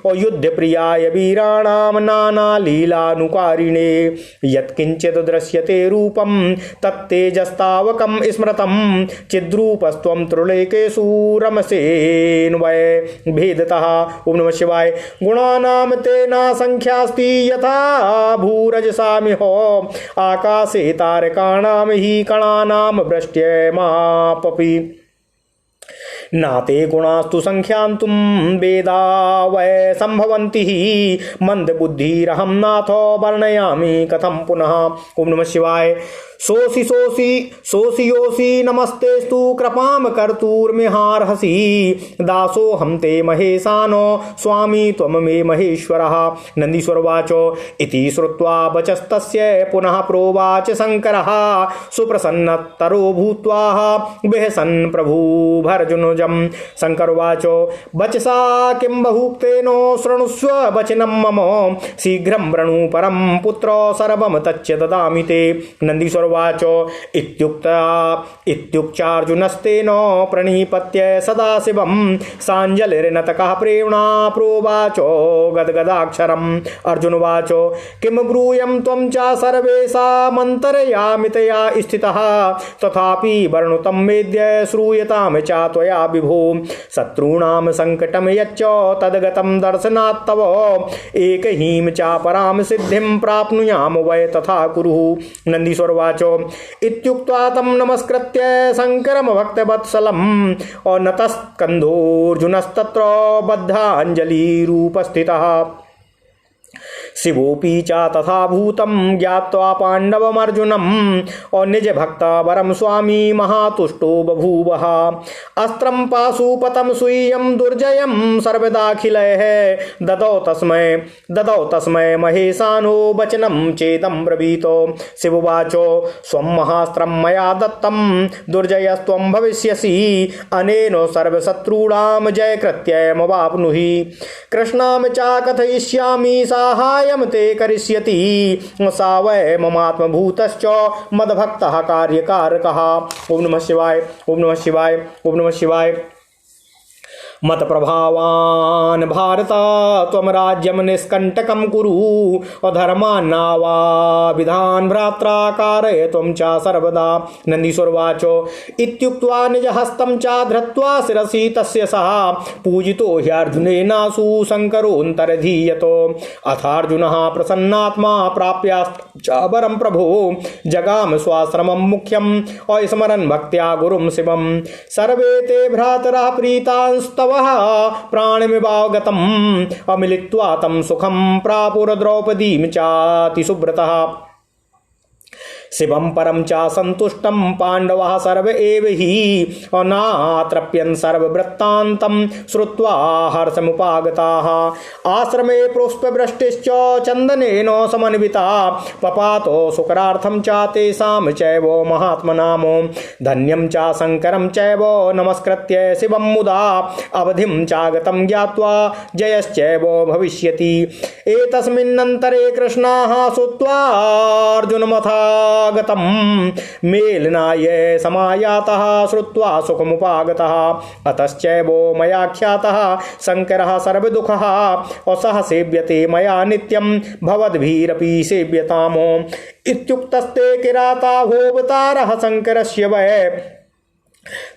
और युद्ध प्रियाय वीराणां नाना लीलानुकारिणे यत्किंचित् दृश्यते रूपं तत्तेजस्तावकं स्मृतं चिद्रूपस्त्वं त्रिलोकेषु रमसेन्वय भेदतः। ओम नमः शिवाय। गुणानां तेना संख्यास्ति यथा भूरजसामिहो आकाशे तारकाणां हि कणानां वृष्ट्यमापपि नाते गुणास्तु संख्यान्तुं वेदा वै संभवन्ति मंदबुद्धिरहं नाथो वर्णयामि कथं पुनः। ओम नमः शिवाय। सोऽसि नमस्तेस्तु कृपां कर्तुर्मिहार्हसि दासोऽहं ते महेशानो स्वामी त्वं मे महेश्वरः। नन्दीश्वरवाच इति श्रुत्वा वचस्तस्य पुनः प्रोवाच शङ्करः सुप्रसन्नतरो भूत्वा विहसन् प्रभुभर्जुनजं। शङ्करवाच वचसा किं बहुक्तेनो शृणुष्व वचनं मम शीघ्रं वृणु परं पुत्र सर्वं तच्च ददामि ते। नन्दीश्वर वाच इत्युक्तार्जुनस्तेन प्रणिपत्य सदाशिवं साञ्जलिर्नतकः प्रेम्णा प्रोवाच गद्गदाक्षरम्। अर्जुनवाच किं ब्रूयं त्वं च सर्वेषामन्तर्यामितया स्थितः तथापि वर्णुतं वेद्य श्रूयतां च त्वया विभो शत्रूणां सङ्कटं यच्च तद्गतं दर्शनात्तव एकहीं च परां सिद्धिं प्राप्नुयाम वै तथा कुरु। नन्दीश्वरवाच इत्युक्त्वा तं नमस्कृत्य शङ्करं भक्तवत्सलम् नतस्कन्धोऽर्जुनस्तत्र बद्धाञ्जलिरूपस्थितः। शिवोऽपि च तथा भूतं ज्ञात्वा पाण्डवमर्जुनम् और निज भक्त वरम स्वामी महातुष्टो बभूवः। अस्त्रं पाशुपतं स्वीयं दुर्जयं सर्वदाखिलैः ददौ तस्मै महेशानो वचनं चेदं ब्रवीतो। शिववाचो स्वं महास्त्रं मया दत्तं दुर्जयस्त्वं भविष्यसि अनेन सर्वशत्रूणां जयकृत्यमवाप्नुहि। कृष्णां च कथयिष्यामि साहाय्यं ते करिष्यति सा वै ममात्मभूतश्च मद्भक्तः कार्यकारकः। ओम नमः शिवाय। ओम नमः शिवाय। ओम नमः शिवाय। मत प्रभावान भारत त्वं राज्यं निष्कंटकं कुरु अधर्मान्नावा विधान भ्रात्रा कारय त्वं च सर्वदा। नन्दीश्वरवाच इत्युक्त्वा निजहस्तं च धृत्वा शिरसि तस्य सः पूजितो ह्यर्जुनेनासु शङ्करोऽन्तर्धीयतो। अथार्जुनः प्रसन्नात्मा प्राप्याश्च वरं प्रभो जगाम स्वाश्रमं मुख्यम् अस्मरन् भक्त्या गुरुं शिवम्। सर्वे ते भ्रातरः प्रीतांस्तव प्राणमिवागतम् अमिलित्वा तं सुखं प्रापुर द्रौपदीं चातिसुव्रतः। शिवं परं च संतुष्टं पाण्डवः सर्व एव हि अनात्रप्यन् सर्ववृत्तान्तं श्रुत्वा हर्षमुपागताः। आश्रमे पुष्पवृष्टिश्च चन्दनेन समन्विता पपातो शुक्रार्थं च तेषां चैव महात्मनाम। धन्यं च शङ्करं चैव नमस्कृत्य शिवं मुदा अवधिं चागतं ज्ञात्वा जयश्चैव भविष्यति। एतस्मिन्नन्तरे कृष्णाः श्रुत्वा अर्जुनमथा गतं मेलनाय समायातः श्रुत्वा सुखमुपागतः। अतश्चैव मया ख्यातः शङ्करः सर्वदुःखः असः सेव्यते मया नित्यं भवद्भिरपि सेव्यताम्। इत्युक्तस्ते किराताहोऽवतारः शङ्करस्य वै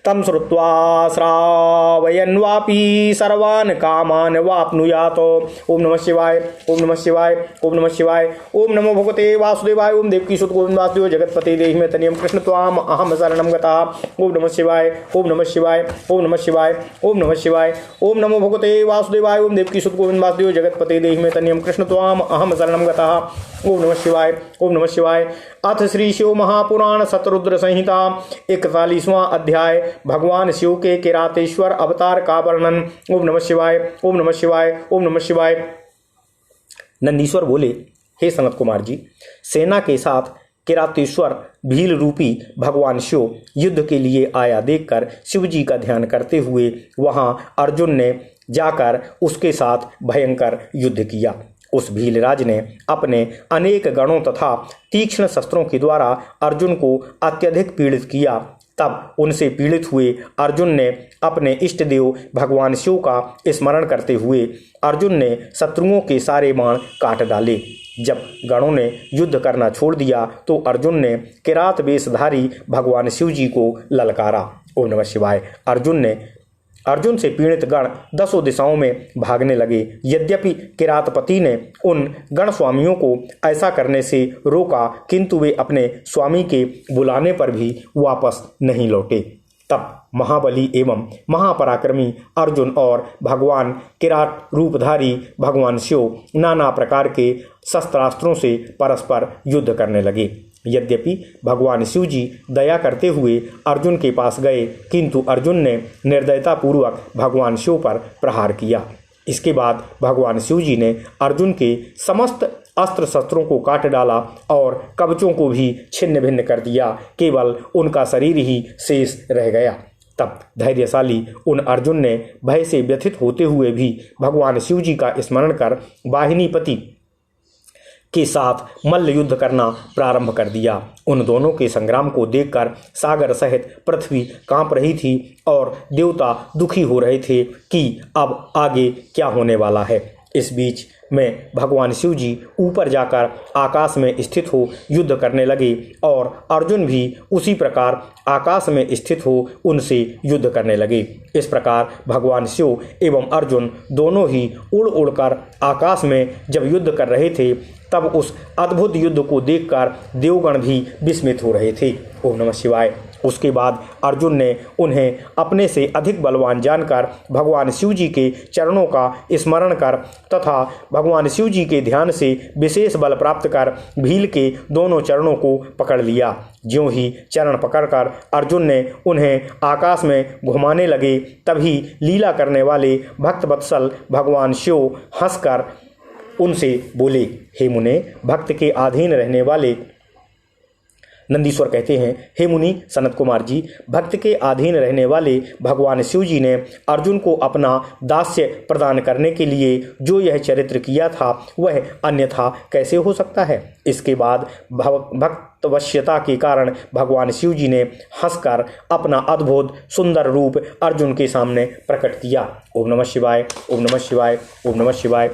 तं श्रुत्वा श्रावयन्वापि सर्वान् कामान् वाप्नुयात्। ओम नमः शिवाय, ओम नमः शिवाय, ओम नमः शिवाय। ओम नमो भगवते वासुदेवाय। ओम देवकी सुत गोविंद वासुदेव जगतपते देहि मे तनियम कृष्ण त्वाम अहम शरणं गतः। ओम नमः शिवाय, ओम नमः शिवाय, ओम नमः शिवाय, ओम नमः शिवाय। ओम नमो भगवते वासुदेवाय। ओम देवकी सुत गोविंद वासुदेव जगतपते देहि मे तनियम कृष्ण त्वाम अहम शरणं गतः। ओम नमः शिवाय, ओम नमः शिवाय। अथ श्री शिव महापुराण शतरुद्र संहिता 41वां अध्याय भगवान शिव के किरातेश्वर अवतार का वर्णन। ओम नमः शिवाय, ओम नमः शिवाय, ओम नमः शिवाय। नंदीश्वर बोले, हे सनत कुमार जी, सेना के साथ किरातेश्वर भील रूपी भगवान शिव युद्ध के लिए आया देखकर शिव जी का ध्यान करते हुए वहां अर्जुन ने जाकर उसके साथ भयंकर युद्ध किया। उस भीलराज ने अपने अनेक गणों तथा तीक्ष्ण शस्त्रों के द्वारा अर्जुन को अत्यधिक पीड़ित किया। तब उनसे पीड़ित हुए अर्जुन ने अपने इष्ट देव भगवान शिव का स्मरण करते हुए अर्जुन ने शत्रुओं के सारे बाण काट डाले। जब गणों ने युद्ध करना छोड़ दिया तो अर्जुन ने किरात वेशधारी भगवान शिव जी को ललकारा। ओम नमः शिवाय। अर्जुन से पीड़ित गण दसों दिशाओं में भागने लगे। यद्यपि किरातपति ने उन गण स्वामियों को ऐसा करने से रोका, किंतु वे अपने स्वामी के बुलाने पर भी वापस नहीं लौटे। तब महाबली एवं महापराक्रमी अर्जुन और भगवान किरात रूपधारी भगवान शिव नाना प्रकार के शस्त्रास्त्रों से परस्पर युद्ध करने लगे। यद्यपि भगवान शिव जी दया करते हुए अर्जुन के पास गए, किंतु अर्जुन ने निर्दयतापूर्वक भगवान शिव पर प्रहार किया। इसके बाद भगवान शिव जी ने अर्जुन के समस्त अस्त्र शस्त्रों को काट डाला और कवचों को भी छिन्न भिन्न कर दिया। केवल उनका शरीर ही शेष रह गया। तब धैर्यशाली उन अर्जुन ने भय से व्यथित होते हुए भी भगवान शिव जी का स्मरण कर वाहिनीपति के साथ मल्ल युद्ध करना प्रारंभ कर दिया। उन दोनों के संग्राम को देखकर सागर सहित पृथ्वी कांप रही थी और देवता दुखी हो रहे थे कि अब आगे क्या होने वाला है। इस बीच में भगवान शिव जी ऊपर जाकर आकाश में स्थित हो युद्ध करने लगे और अर्जुन भी उसी प्रकार आकाश में स्थित हो उनसे युद्ध करने लगे। इस प्रकार भगवान शिव एवं अर्जुन दोनों ही उड़ उड़कर आकाश में जब युद्ध कर रहे थे, तब उस अद्भुत युद्ध को देखकर देवगण भी विस्मित हो रहे थे। ओम नमः शिवाय। उसके बाद अर्जुन ने उन्हें अपने से अधिक बलवान जानकर भगवान शिव जी के चरणों का स्मरण कर तथा भगवान शिव जी के ध्यान से विशेष बल प्राप्त कर भील के दोनों चरणों को पकड़ लिया। ज्यों ही चरण पकड़कर अर्जुन ने उन्हें आकाश में घुमाने लगे, तभी लीला करने वाले भक्त वत्सल भगवान शिव हंसकर उनसे बोले, हे मुने, भक्त के अधीन रहने वाले नंदीश्वर कहते हैं, हे मुनि सनत कुमार जी, भक्त के अधीन रहने वाले भगवान शिव जी ने अर्जुन को अपना दास्य प्रदान करने के लिए जो यह चरित्र किया था वह अन्यथा कैसे हो सकता है। इसके बाद भक्तवश्यता के कारण भगवान शिव जी ने हंसकर अपना अद्भुत सुंदर रूप अर्जुन के सामने प्रकट किया। ओम नमः शिवाय, ओम नमः शिवाय, ओम नमः शिवाय।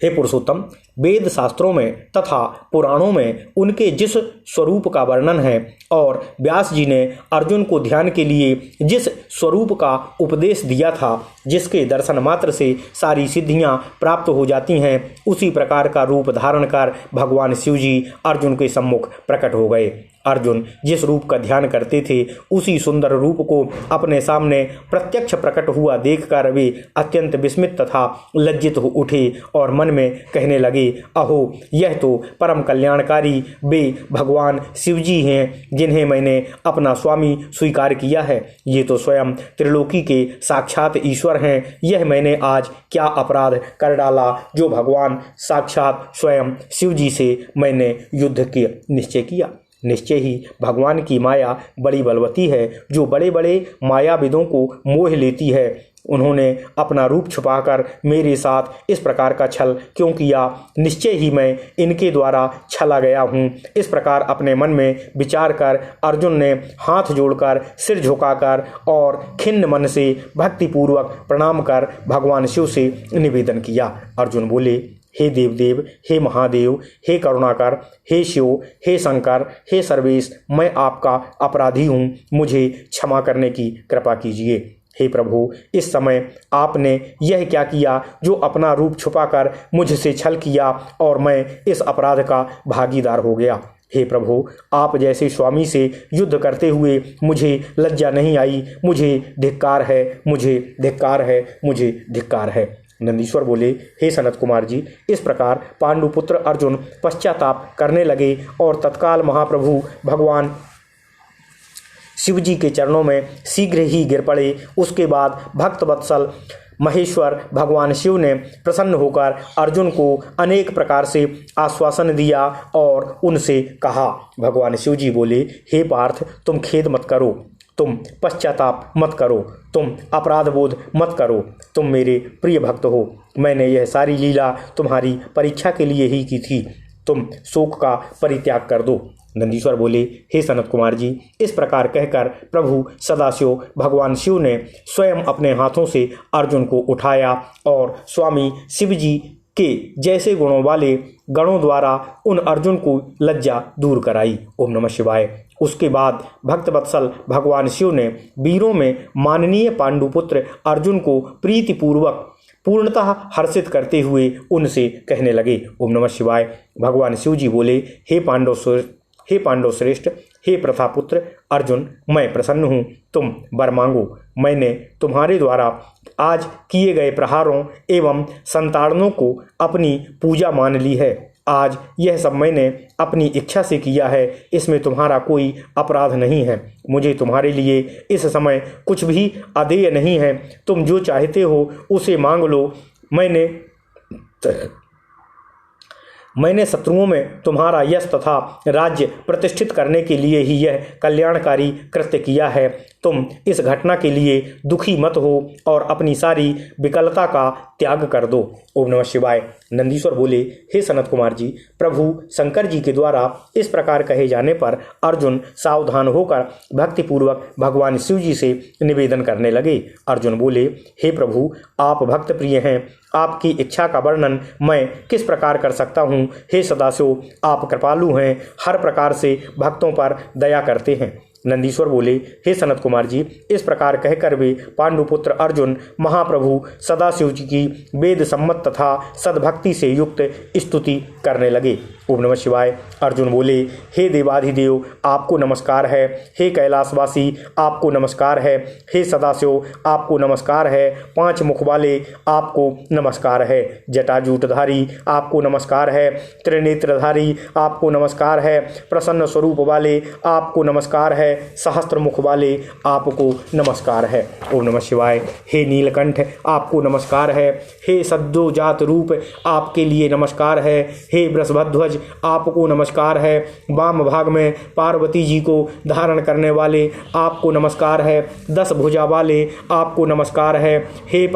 हे पुरुषोत्तम, वेद शास्त्रों में तथा पुराणों में उनके जिस स्वरूप का वर्णन है और व्यास जी ने अर्जुन को ध्यान के लिए जिस स्वरूप का उपदेश दिया था, जिसके दर्शन मात्र से सारी सिद्धियां प्राप्त हो जाती हैं, उसी प्रकार का रूप धारण कर भगवान शिव जी अर्जुन के सम्मुख प्रकट हो गए। अर्जुन जिस रूप का ध्यान करते थे उसी सुंदर रूप को अपने सामने प्रत्यक्ष प्रकट हुआ देखकर वे अत्यंत विस्मित तथा लज्जित हो उठे और मन में कहने लगे, अहो, यह तो परम कल्याणकारी वे भगवान शिव जी हैं जिन्हें मैंने अपना स्वामी स्वीकार किया है। ये तो स्वयं त्रिलोकी के साक्षात ईश्वर हैं। यह मैंने आज क्या अपराध कर डाला जो भगवान साक्षात स्वयं शिव जी से मैंने युद्ध के निश्चय किया। निश्चय ही भगवान की माया बड़ी बलवती है जो बड़े बड़े मायाविदों को मोह लेती है। उन्होंने अपना रूप छुपाकर मेरे साथ इस प्रकार का छल क्यों किया? निश्चय ही मैं इनके द्वारा छला गया हूँ। इस प्रकार अपने मन में विचार कर अर्जुन ने हाथ जोड़कर सिर झुकाकर और खिन्न मन से भक्तिपूर्वक प्रणाम कर भगवान शिव से निवेदन किया। अर्जुन बोले, हे देवदेव, हे महादेव, हे करुणाकर, हे शिव, हे शंकर, हे सर्वेश, मैं आपका अपराधी हूँ, मुझे क्षमा करने की कृपा कीजिए। हे प्रभु, इस समय आपने यह क्या किया जो अपना रूप छुपाकर मुझसे छल किया और मैं इस अपराध का भागीदार हो गया। हे प्रभु, आप जैसे स्वामी से युद्ध करते हुए मुझे लज्जा नहीं आई। मुझे धिक्कार है, मुझे धिक्कार है, मुझे धिक्कार है। नंदीश्वर बोले, हे सनत कुमार जी, इस प्रकार पांडुपुत्र अर्जुन पश्चाताप करने लगे और तत्काल महाप्रभु भगवान शिव जी के चरणों में शीघ्र ही गिर पड़े। उसके बाद भक्त वत्सल महेश्वर भगवान शिव ने प्रसन्न होकर अर्जुन को अनेक प्रकार से आश्वासन दिया और उनसे कहा। भगवान शिव जी बोले, हे पार्थ, तुम खेद मत करो, तुम पश्चाताप मत करो, तुम अपराध बोध मत करो, तुम मेरे प्रिय भक्त हो। मैंने यह सारी लीला तुम्हारी परीक्षा के लिए ही की थी, तुम शोक का परित्याग कर दो। नंदीश्वर बोले, हे सनत कुमार जी, इस प्रकार कहकर प्रभु सदाशिव भगवान शिव ने स्वयं अपने हाथों से अर्जुन को उठाया और स्वामी शिव जी के जैसे गुणों वाले गणों द्वारा उन अर्जुन को लज्जा दूर कराई। ओम नमः शिवाय। उसके बाद भक्त वत्सल भगवान शिव ने वीरों में माननीय पांडुपुत्र अर्जुन को प्रीतिपूर्वक पूर्णतः हर्षित करते हुए उनसे कहने लगे। ओम नमः शिवाय। भगवान शिव जी बोले, हे पांडव श्रेष्ठ, हे प्रथापुत्र अर्जुन, मैं प्रसन्न हूँ, तुम वर मांगो। मैंने तुम्हारे द्वारा आज किए गए प्रहारों एवं संताड़नों को अपनी पूजा मान ली है। आज यह सब मैंने अपनी इच्छा से किया है, इसमें तुम्हारा कोई अपराध नहीं है। मुझे तुम्हारे लिए इस समय कुछ भी अदेय नहीं है। तुम जो चाहते हो उसे मांग लो। मैंने शत्रुओं में तुम्हारा यश तथा राज्य प्रतिष्ठित करने के लिए ही यह कल्याणकारी कृत्य किया है। तुम इस घटना के लिए दुखी मत हो और अपनी सारी विकलता का त्याग कर दो। ओम नमः शिवाय। नंदीश्वर बोले, हे सनत कुमार जी, प्रभु शंकर जी के द्वारा इस प्रकार कहे जाने पर अर्जुन सावधान होकर भक्तिपूर्वक भगवान शिव जी से निवेदन करने लगे। अर्जुन बोले, हे प्रभु, आप भक्त प्रिय हैं, आपकी इच्छा का वर्णन मैं किस प्रकार कर सकता हूँ। हे सदाशिव, आप कृपालु हैं, हर प्रकार से भक्तों पर दया करते हैं। नंदीश्वर बोले, हे सनत कुमार जी, इस प्रकार कहकर वे पांडुपुत्र अर्जुन महाप्रभु सदाशिव जी की वेद सम्मत तथा सद्भक्ति से युक्त स्तुति करने लगे। ओम नमः शिवाय। अर्जुन बोले, हे देवाधिदेव, आपको नमस्कार है। हे कैलाशवासी, आपको नमस्कार है। हे सदाशिव, आपको नमस्कार है। पांच मुख वाले, आपको नमस्कार है। जटाजूटधारी, आपको नमस्कार है। त्रिनेत्रधारी, आपको नमस्कार है। प्रसन्न स्वरूप वाले, आपको नमस्कार है। सहस्त्र मुख वाले, आपको नमस्कार है। ओम नमः शिवाय। हे नीलकंठ, आपको नमस्कार है। हे सद्योजात रूप, आपके लिए नमस्कार है। हे वृषभध्वज, आपको नमस्कार है। वाम भाग में पार्वती जी को धारण करने वाले, आपको नमस्कार है। 10 भुजा वाले, आपको नमस्कार है। हे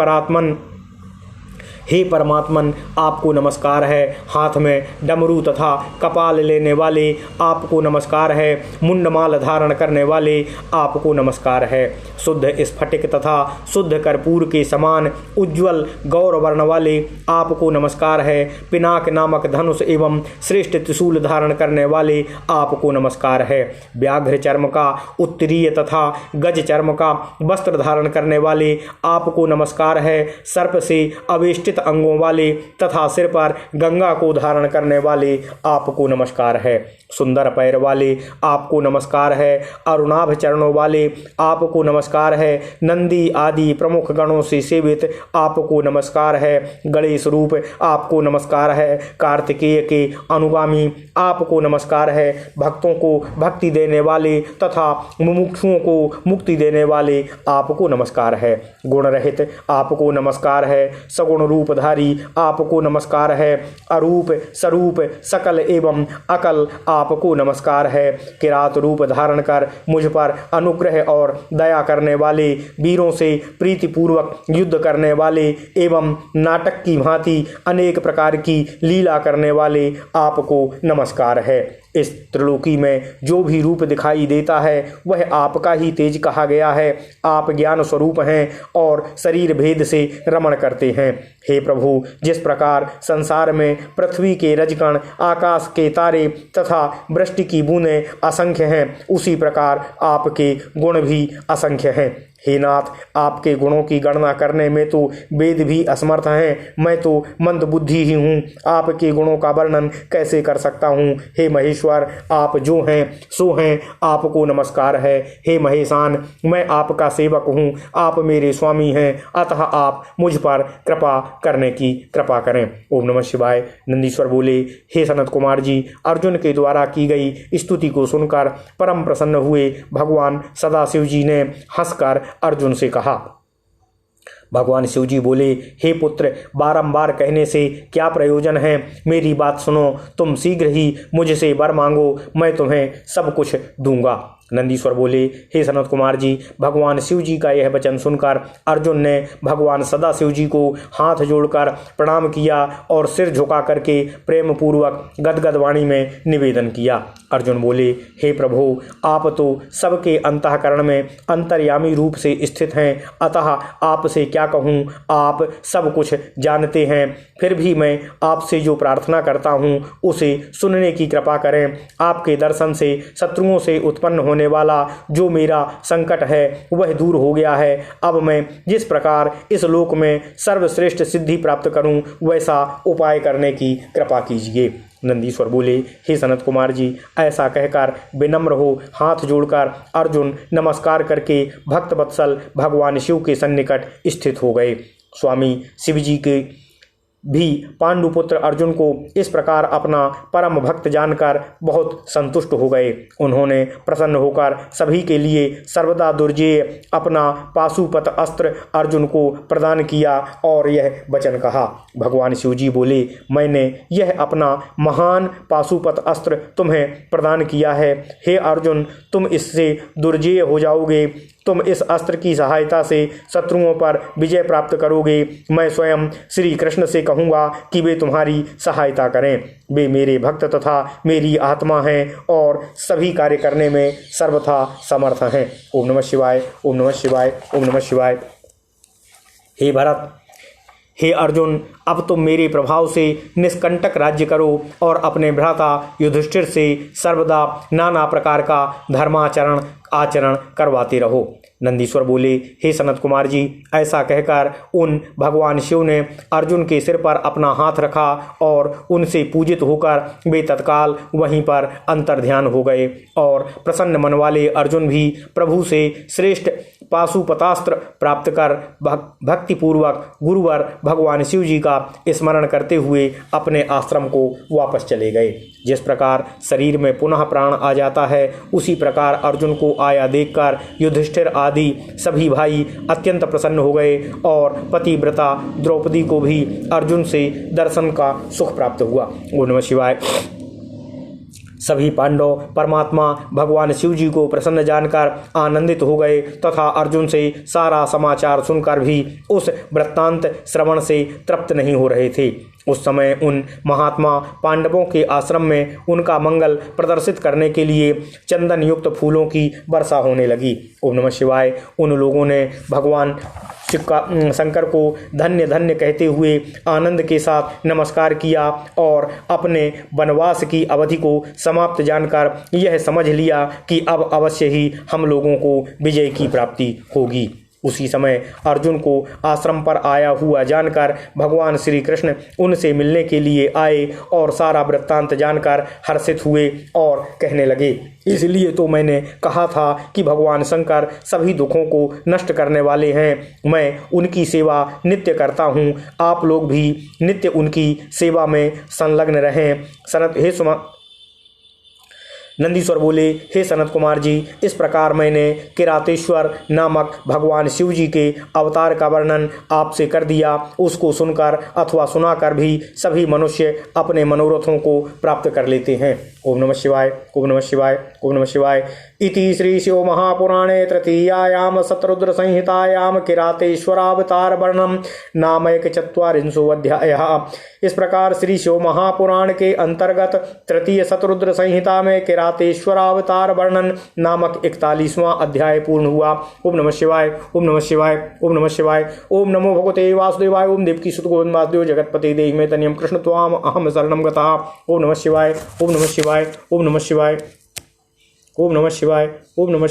परमात्मन, आपको नमस्कार है। हाथ में डमरू तथा कपाल लेने वाले, आपको नमस्कार है। मुंडमाल धारण करने वाले, आपको नमस्कार है। शुद्ध स्फटिक तथा शुद्ध कर्पूर के समान उज्ज्वल गौर वर्ण वाले, आपको नमस्कार है। पिनाक नामक धनुष एवं श्रेष्ठ त्रिशूल धारण करने वाले, आपको नमस्कार है। व्याघ्र चर्म का उत्तरीय तथा गज चर्म का वस्त्र धारण करने वाले, आपको नमस्कार है। सर्प से अवेष्टित अंगों वाले तथा सिर पर गंगा को धारण करने वाले, आपको नमस्कार है। सुंदर पैर वाले, आपको नमस्कार है। अरुणाभ चरणों वाले, आपको नमस्कार है। नंदी आदि प्रमुख गणों से सेवित, आपको नमस्कार है। गणेश रूप, आपको नमस्कार है। कार्तिकेय के अनुगामी, आपको नमस्कार है। भक्तों को भक्ति देने वाले तथा मुमुक्षुओं को मुक्ति देने वाले, आपको नमस्कार है। गुण रहित, आपको नमस्कार है। सगुण रूपधारी, आपको नमस्कार है। अरूप स्वरूप सकल एवं अकल, आपको नमस्कार है। किरात रूप धारण कर मुझ पर अनुग्रह और दया करने वाले, वीरों से प्रीतिपूर्वक युद्ध करने वाले एवं नाटक की भांति अनेक प्रकार की लीला करने वाले, आपको नमस्कार है। इस त्रिलोकी में जो भी रूप दिखाई देता है वह आपका ही तेज कहा गया है। आप ज्ञान स्वरूप हैं और शरीर भेद से रमण करते हैं। हे प्रभु, जिस प्रकार संसार में पृथ्वी के रजकण, आकाश के तारे तथा वृष्टि की बूंदें असंख्य हैं, उसी प्रकार आपके गुण भी असंख्य हैं। हे नाथ, आपके गुणों की गणना करने में तो वेद भी असमर्थ हैं। मैं तो मंद बुद्धि ही हूँ, आपके गुणों का वर्णन कैसे कर सकता हूँ। हे महेश्वर, आप जो हैं सो हैं, आपको नमस्कार है। हे महेशान, मैं आपका सेवक हूँ, आप मेरे स्वामी हैं, अतः आप मुझ पर कृपा करने की कृपा करें। ओम नमः शिवाय। नंदीश्वर बोले, हे सनत कुमार जी, अर्जुन के द्वारा की गई स्तुति को सुनकर परम प्रसन्न हुए भगवान सदाशिव जी ने हंसकर अर्जुन से कहा। भगवान शिव जी बोले, हे पुत्र, बारंबार कहने से क्या प्रयोजन है। मेरी बात सुनो, तुम शीघ्र ही मुझसे वर मांगो, मैं तुम्हें सब कुछ दूंगा। नंदीश्वर बोले, हे सनत कुमार जी, भगवान शिव जी का यह वचन सुनकर अर्जुन ने भगवान सदाशिव जी को हाथ जोड़कर प्रणाम किया और सिर झुका करके प्रेम पूर्वक गदगद वाणी में निवेदन किया। अर्जुन बोले, हे प्रभु, आप तो सबके अंतःकरण में अंतर्यामी रूप से स्थित हैं, अतः आपसे क्या कहूँ, आप सब कुछ जानते हैं। फिर भी मैं आपसे जो प्रार्थना करता हूँ उसे सुनने की कृपा करें। आपके दर्शन से शत्रुओं से उत्पन्न होने वाला जो मेरा संकट है वह दूर हो गया है। अब मैं जिस प्रकार इस लोक में सर्वश्रेष्ठ सिद्धि प्राप्त करूं वैसा उपाय करने की कृपा कीजिए। नंदीश्वर बोले, हे सनत कुमार जी, ऐसा कहकर विनम्र हो हाथ जोड़कर अर्जुन नमस्कार करके भक्त वत्सल भगवान शिव के सन्निकट स्थित हो गए। स्वामी शिव जी के भी पांडुपुत्र अर्जुन को इस प्रकार अपना परम भक्त जानकर बहुत संतुष्ट हो गए। उन्होंने प्रसन्न होकर सभी के लिए सर्वदा दुर्जेय अपना पाशुपत अस्त्र अर्जुन को प्रदान किया और यह वचन कहा। भगवान शिव जी बोले, मैंने यह अपना महान पाशुपत अस्त्र तुम्हें प्रदान किया है। हे अर्जुन, तुम इससे दुर्जेय हो जाओगे। तुम इस अस्त्र की सहायता से शत्रुओं पर विजय प्राप्त करोगे। मैं स्वयं श्री कृष्ण से कहूँगा कि वे तुम्हारी सहायता करें। वे मेरे भक्त तथा मेरी आत्मा हैं और सभी कार्य करने में सर्वथा समर्थ हैं। ओम नमः शिवाय, ओम नमः शिवाय, ओम नमः शिवाय। हे भरत, हे अर्जुन, अब तुम मेरे प्रभाव से निष्कंटक राज्य करो और अपने भ्राता युधिष्ठिर से सर्वदा नाना प्रकार का धर्माचरण आचरण करवाते रहो। नंदीश्वर बोले, हे सनत कुमार जी, ऐसा कहकर उन भगवान शिव ने अर्जुन के सिर पर अपना हाथ रखा और उनसे पूजित होकर वे तत्काल वहीं पर अंतर्ध्यान हो गए और प्रसन्न मन वाले अर्जुन भी प्रभु से श्रेष्ठ पाशुपतास्त्र प्राप्त कर भक्तिपूर्वक गुरुवर भगवान शिव जी का स्मरण करते हुए अपने आश्रम को वापस चले गए। जिस प्रकार शरीर में पुनः प्राण आ जाता है, उसी प्रकार अर्जुन को आया देखकर युधिष्ठिर आदि सभी भाई अत्यंत प्रसन्न हो गए और पतिव्रता द्रौपदी को भी अर्जुन से दर्शन का सुख प्राप्त हुआ। ओम नमः शिवाय। सभी पांडव परमात्मा भगवान शिव जी को प्रसन्न जानकर आनंदित हो गए तथा अर्जुन से सारा समाचार सुनकर भी उस वृत्तांत श्रवण से तृप्त नहीं हो रहे थे। उस समय उन महात्मा पांडवों के आश्रम में उनका मंगल प्रदर्शित करने के लिए चंदन युक्त फूलों की वर्षा होने लगी। ओम नमः शिवाय। उन लोगों ने भगवान शंकर को धन्य धन्य कहते हुए आनंद के साथ नमस्कार किया और अपने वनवास की अवधि को समाप्त जानकर यह समझ लिया कि अब अवश्य ही हम लोगों को विजय की प्राप्ति होगी। उसी समय अर्जुन को आश्रम पर आया हुआ जानकर भगवान श्री कृष्ण उनसे मिलने के लिए आए और सारा वृत्तांत जानकर हर्षित हुए और कहने लगे, इसलिए तो मैंने कहा था कि भगवान शंकर सभी दुखों को नष्ट करने वाले हैं। मैं उनकी सेवा नित्य करता हूँ, आप लोग भी नित्य उनकी सेवा में संलग्न रहें। नंदीश्वर बोले, हे सनत कुमार जी, इस प्रकार मैंने किरातेश्वर नामक भगवान शिव जी के अवतार का वर्णन आपसे कर दिया। उसको सुनकर अथवा सुनाकर भी सभी मनुष्य अपने मनोरथों को प्राप्त कर लेते हैं। ओम नमः शिवाय। ओम नमः शिवाय। ओम नमः शिवाय। इति श्री शिव महापुराणे तृतीयायाम शतरुद्र संहितायाम किरातेश्वरावतार वर्णनम नामक चत्वारिंशो अध्यायः। इस प्रकार श्री शिव महापुराण के अंतर्गत तृतीय शतरुद्र संहिता में किरातेश्वरावतार वर्णन नामक 41वां अध्याय पूर्ण हुआ। ओम नमः शिवाय। ओम नमः शिवाय। ओम नमः शिवाय। ओम नमो भगवते वासुदेवाय। ओम देवकी सुत गोविंद वासुदेव जगतपते देहि मे तनियम कृष्ण त्वाम अहम शरणम गतः। ओम नमः शिवाय। ओम नमः शिवाय। ओम नमः शिवाय। ओम नमः शिवाय। ओम नमः